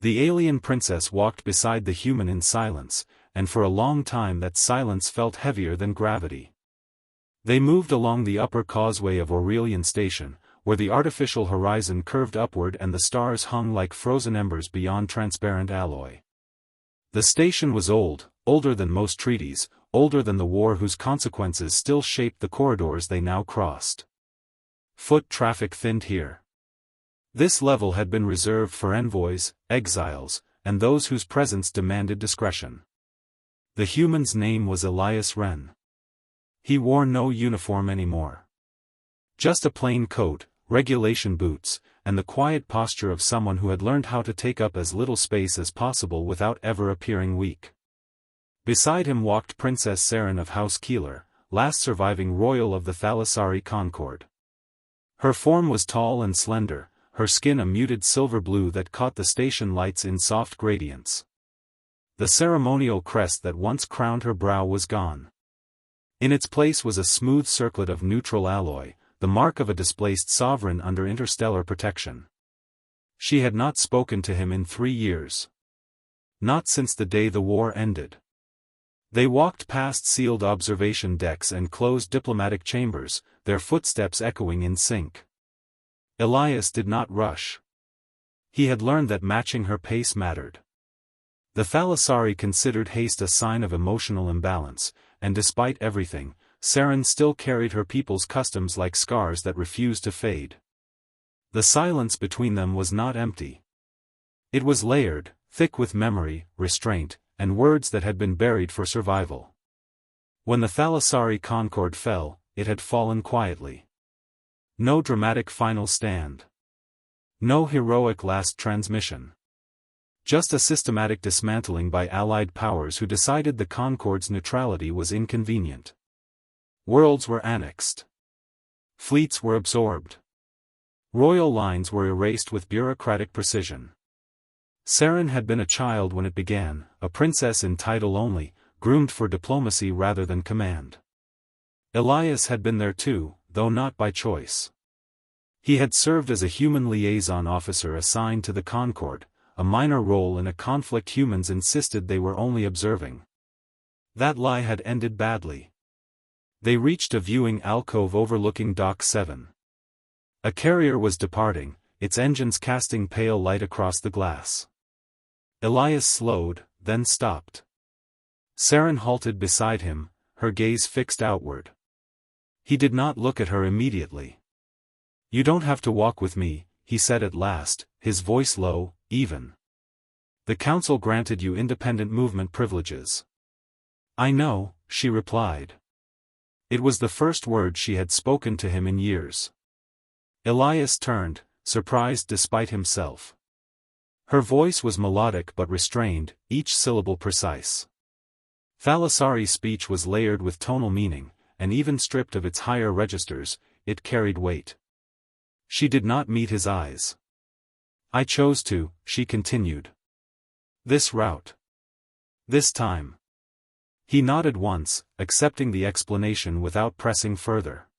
The alien princess walked beside the human in silence, and for a long time that silence felt heavier than gravity. They moved along the upper causeway of Aurelian Station, where the artificial horizon curved upward and the stars hung like frozen embers beyond transparent alloy. The station was old, older than most treaties, older than the war whose consequences still shaped the corridors they now crossed. Foot traffic thinned here. This level had been reserved for envoys, exiles, and those whose presence demanded discretion. The human's name was Elias Wren. He wore no uniform anymore. Just a plain coat, regulation boots, and the quiet posture of someone who had learned how to take up as little space as possible without ever appearing weak. Beside him walked Princess Saren of House Keeler, last surviving royal of the Thalassari Concord. Her form was tall and slender, her skin a muted silver blue that caught the station lights in soft gradients. The ceremonial crest that once crowned her brow was gone. In its place was a smooth circlet of neutral alloy, the mark of a displaced sovereign under interstellar protection. She had not spoken to him in 3 years. Not since the day the war ended. They walked past sealed observation decks and closed diplomatic chambers, their footsteps echoing in sync. Elias did not rush. He had learned that matching her pace mattered. The Thalassari considered haste a sign of emotional imbalance, and despite everything, Saren still carried her people's customs like scars that refused to fade. The silence between them was not empty. It was layered, thick with memory, restraint, and words that had been buried for survival. When the Thalassari Concord fell, it had fallen quietly. No dramatic final stand. No heroic last transmission. Just a systematic dismantling by Allied powers who decided the Concord's neutrality was inconvenient. Worlds were annexed. Fleets were absorbed. Royal lines were erased with bureaucratic precision. Saren had been a child when it began, a princess in title only, groomed for diplomacy rather than command. Elias had been there too, though not by choice. He had served as a human liaison officer assigned to the Concord, a minor role in a conflict humans insisted they were only observing. That lie had ended badly. They reached a viewing alcove overlooking Dock 7. A carrier was departing, its engines casting pale light across the glass. Elias slowed, then stopped. Saren halted beside him, her gaze fixed outward. He did not look at her immediately. "You don't have to walk with me," he said at last, his voice low, even. "The Council granted you independent movement privileges." "I know," she replied. It was the first word she had spoken to him in years. Elias turned, surprised despite himself. Her voice was melodic but restrained, each syllable precise. Thalassari speech was layered with tonal meaning, and even stripped of its higher registers, it carried weight. She did not meet his eyes. "I chose to," she continued. "This route. This time." He nodded once, accepting the explanation without pressing further.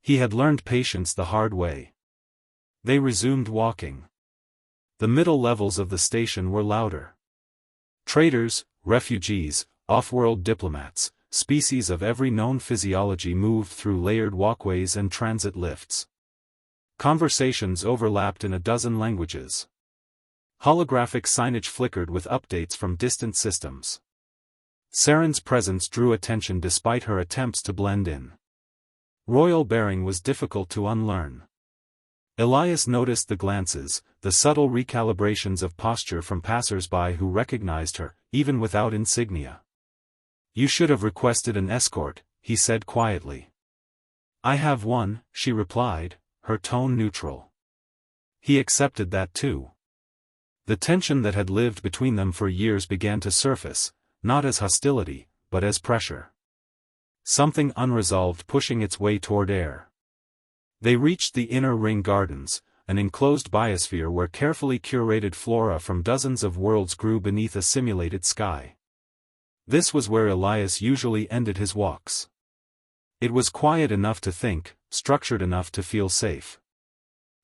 He had learned patience the hard way. They resumed walking. The middle levels of the station were louder. Traders, refugees, off-world diplomats, species of every known physiology moved through layered walkways and transit lifts. Conversations overlapped in a dozen languages. Holographic signage flickered with updates from distant systems. Saren's presence drew attention despite her attempts to blend in. Royal bearing was difficult to unlearn. Elias noticed the glances, the subtle recalibrations of posture from passers-by who recognized her, even without insignia. "You should have requested an escort," he said quietly. "I have one," she replied, her tone neutral. He accepted that too. The tension that had lived between them for years began to surface, not as hostility, but as pressure. Something unresolved pushing its way toward air. They reached the inner ring gardens, an enclosed biosphere where carefully curated flora from dozens of worlds grew beneath a simulated sky. This was where Elias usually ended his walks. It was quiet enough to think, structured enough to feel safe.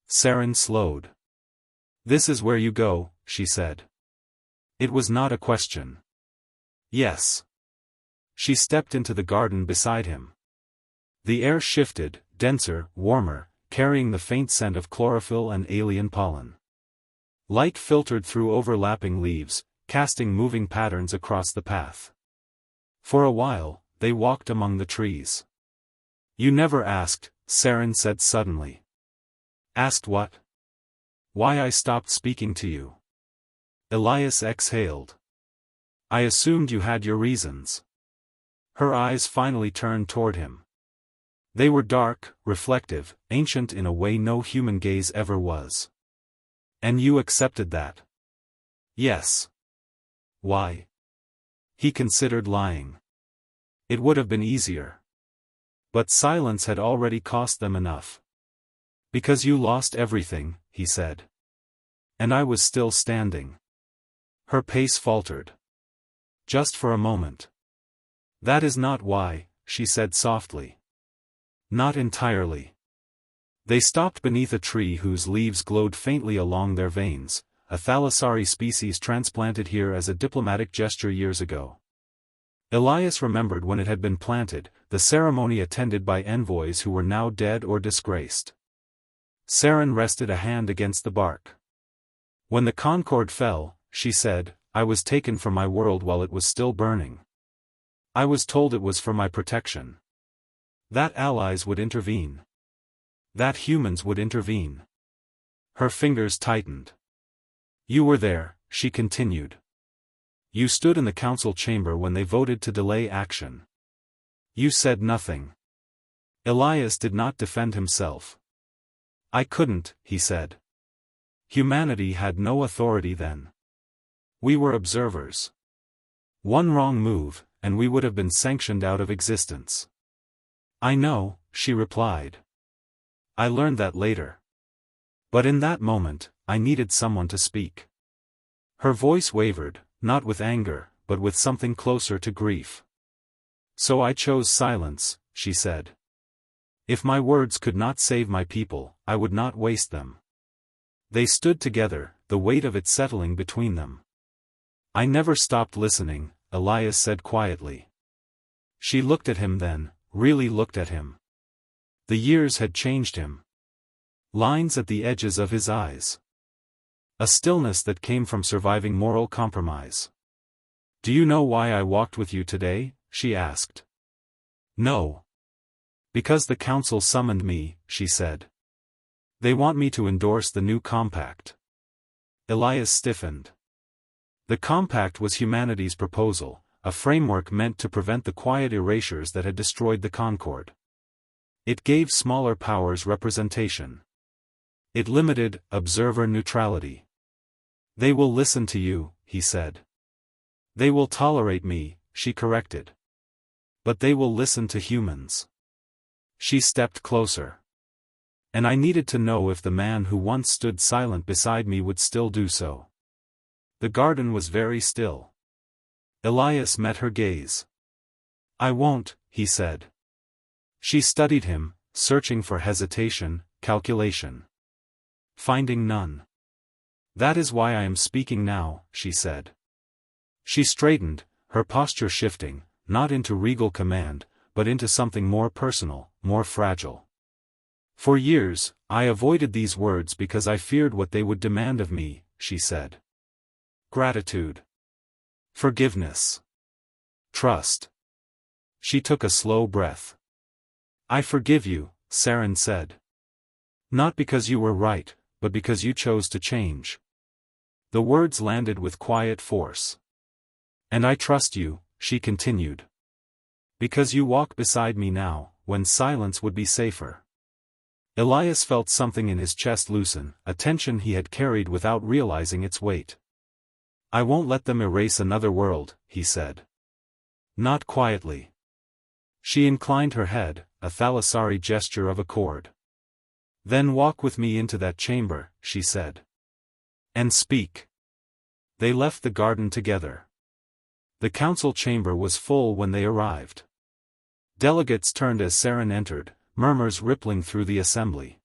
Saren slowed. "This is where you go," she said. It was not a question. Yes. She stepped into the garden beside him. The air shifted, denser, warmer, carrying the faint scent of chlorophyll and alien pollen. Light filtered through overlapping leaves, casting moving patterns across the path. For a while, they walked among the trees. "You never asked," Saren said suddenly. "Asked what?" "Why I stopped speaking to you." Elias exhaled. "I assumed you had your reasons." Her eyes finally turned toward him. They were dark, reflective, ancient in a way no human gaze ever was. "And you accepted that?" "Yes." "Why?" He considered lying. It would have been easier. But silence had already cost them enough. "Because you lost everything," he said. "And I was still standing." Her pace faltered. "Just for a moment." "That is not why," she said softly. "Not entirely." They stopped beneath a tree whose leaves glowed faintly along their veins, a thalassari species transplanted here as a diplomatic gesture years ago. Elias remembered when it had been planted, the ceremony attended by envoys who were now dead or disgraced. Saren rested a hand against the bark. "When the Concord fell," she said, "I was taken from my world while it was still burning. I was told it was for my protection. That allies would intervene. That humans would intervene." Her fingers tightened. "You were there," she continued. "You stood in the council chamber when they voted to delay action. You said nothing." Elias did not defend himself. "I couldn't," he said. "Humanity had no authority then. We were observers. One wrong move, and we would have been sanctioned out of existence." "I know," she replied. "I learned that later. But in that moment, I needed someone to speak." Her voice wavered, not with anger, but with something closer to grief. "So I chose silence," she said. "If my words could not save my people, I would not waste them." They stood together, the weight of it settling between them. "I never stopped listening," Elias said quietly. She looked at him then, really looked at him. The years had changed him. Lines at the edges of his eyes. A stillness that came from surviving moral compromise. "Do you know why I walked with you today?" she asked. "No." "Because the council summoned me," she said. "They want me to endorse the new compact." Elias stiffened. The compact was humanity's proposal, a framework meant to prevent the quiet erasures that had destroyed the Concord. It gave smaller powers representation. It limited observer neutrality. "They will listen to you," he said. "They will tolerate me," she corrected. "But they will listen to humans." She stepped closer. "And I needed to know if the man who once stood silent beside me would still do so." The garden was very still. Elias met her gaze. "I won't," he said. She studied him, searching for hesitation, calculation. Finding none. "That is why I am speaking now," she said. She straightened, her posture shifting, not into regal command, but into something more personal, more fragile. "For years, I avoided these words because I feared what they would demand of me," she said. "Gratitude. Forgiveness. Trust." She took a slow breath. "I forgive you," Saren said. "Not because you were right, but because you chose to change." The words landed with quiet force. "And I trust you," she continued. "Because you walk beside me now, when silence would be safer." Elias felt something in his chest loosen, a tension he had carried without realizing its weight. "I won't let them erase another world," he said. Not quietly. She inclined her head, a thalassari gesture of accord. "Then walk with me into that chamber," she said. "And speak." They left the garden together. The council chamber was full when they arrived. Delegates turned as Saren entered, murmurs rippling through the assembly.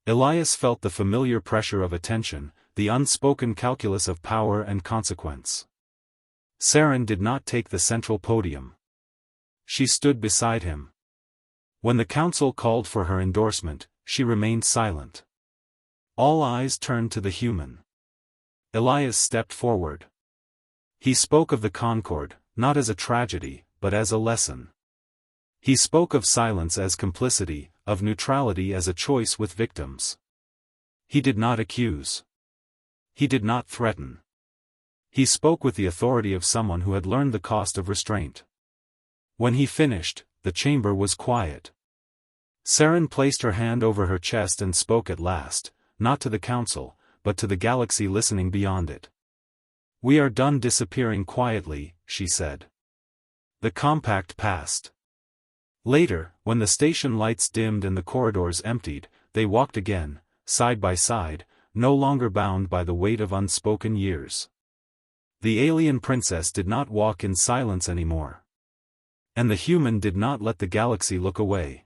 Elias felt the familiar pressure of attention, the unspoken calculus of power and consequence. Saren did not take the central podium. She stood beside him. When the council called for her endorsement, she remained silent. All eyes turned to the human. Elias stepped forward. He spoke of the Concord, not as a tragedy, but as a lesson. He spoke of silence as complicity, of neutrality as a choice with victims. He did not accuse. He did not threaten. He spoke with the authority of someone who had learned the cost of restraint. When he finished, the chamber was quiet. Saren placed her hand over her chest and spoke at last, not to the council, but to the galaxy listening beyond it. "We are done disappearing quietly," she said. The compact passed. Later, when the station lights dimmed and the corridors emptied, they walked again, side by side, no longer bound by the weight of unspoken years. The alien princess did not walk in silence anymore. And the human did not let the galaxy look away.